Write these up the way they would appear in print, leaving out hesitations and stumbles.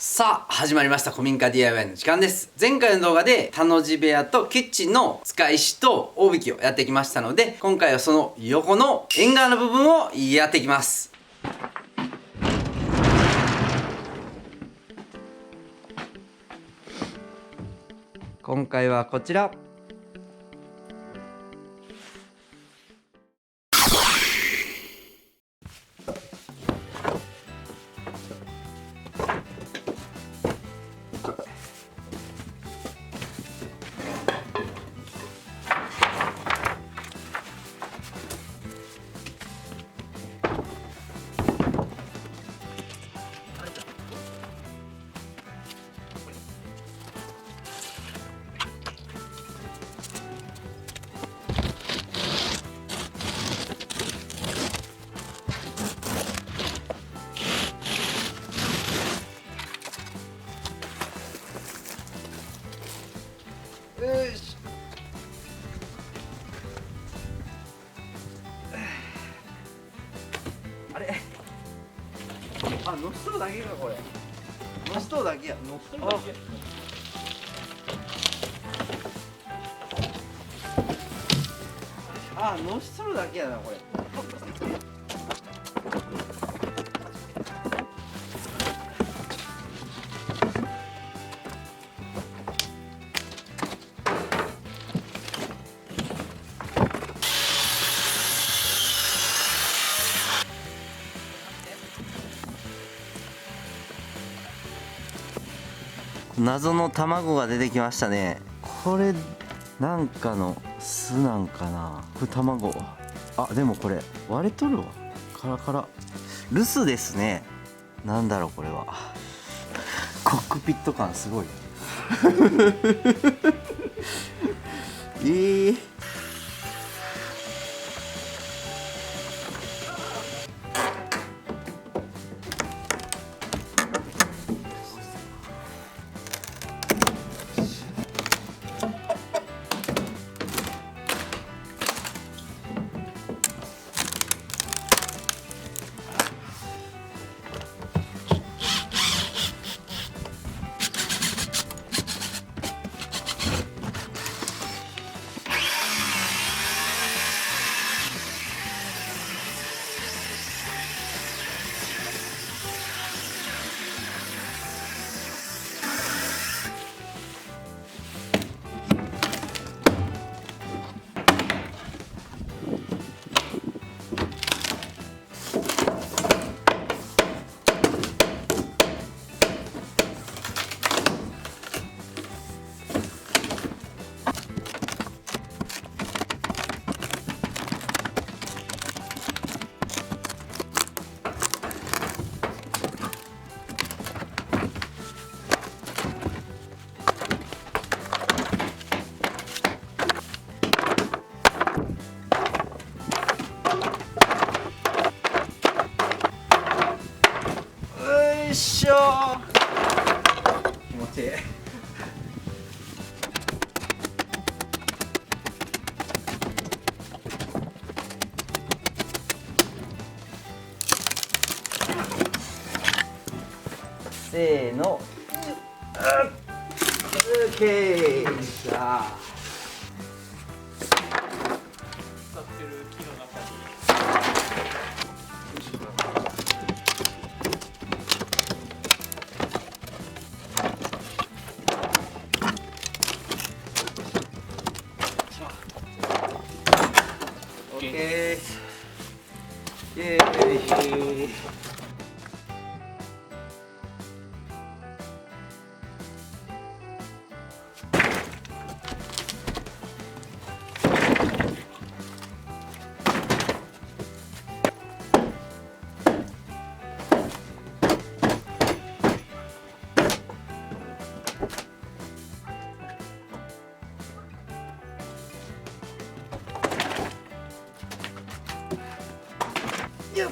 さあ始まりました古民家 DIY の時間です。前回の動画で田の字部屋とキッチンの使い石と大引きをやってきましたので、今回はその横の縁側の部分をやっていきます。今回はこちら、よし。あれ、あ、乗しとるだけかこれ。乗しとるだけや。乗っとるだけ。あ、乗しとるだけやなこれ。謎の卵が出てきましたね。これなんかの巣なんかな。これ卵。あ、でもこれ割れとるわ。カラカラ。留守ですね。なんだろうこれは。コックピット感すごい。よいしょー。気持ちいい。せーの。オッケー。じゃあ。使ってる木の中に。オッケー。イエーイ。よっ。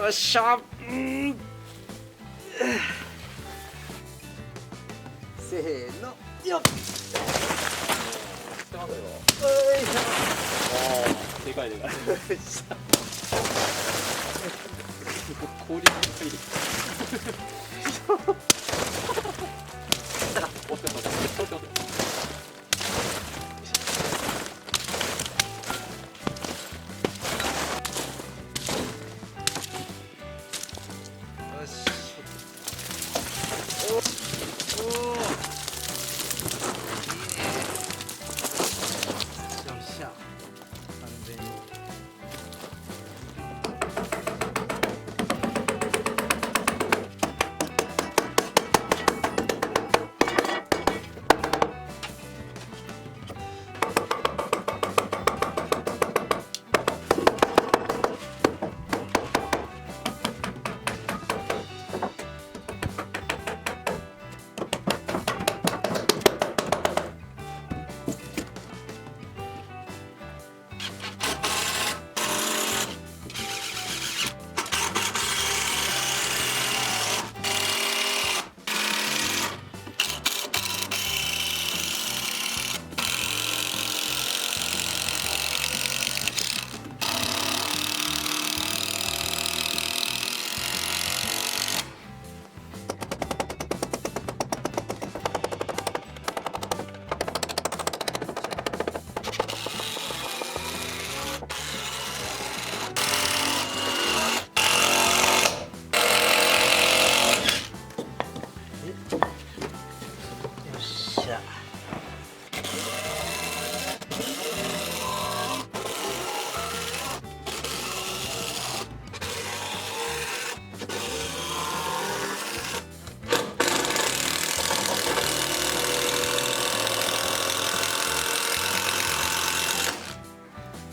よっしゃ。せーのよっ。でかいでかい。氷みたいで。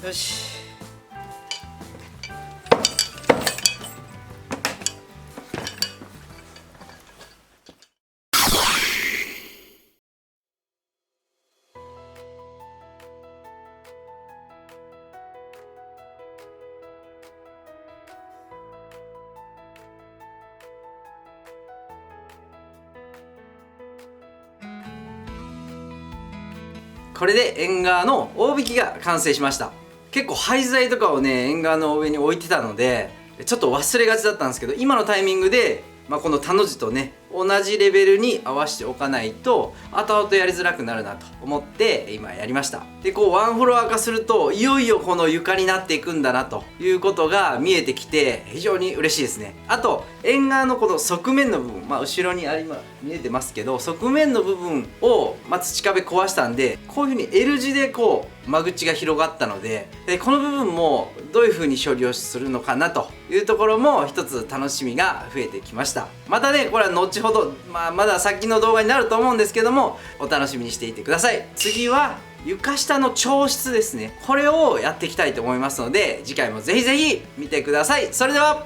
よし。これで縁側の大引きが完成しました。結構廃材とかをね縁側の上に置いてたのでちょっと忘れがちだったんですけど、今のタイミングで、この田の字とね同じレベルに合わせておかないと後々やりづらくなるなと思って今やりました。でこうワンフロア化するといよいよこの床になっていくんだなということが見えてきて非常に嬉しいですね。あと縁側のこの側面の部分、後ろに見えてますけど、側面の部分を、土壁壊したんでこういう風に L 字でこう間口が広がったので、この部分もどういう風に処理をするのかなというところも一つ楽しみが増えてきました。またねこれは後ほど、まだ先の動画になると思うんですけどもお楽しみにしていてください。次は床下の調湿ですね、これをやっていきたいと思いますので次回もぜひぜひ見てください。それでは。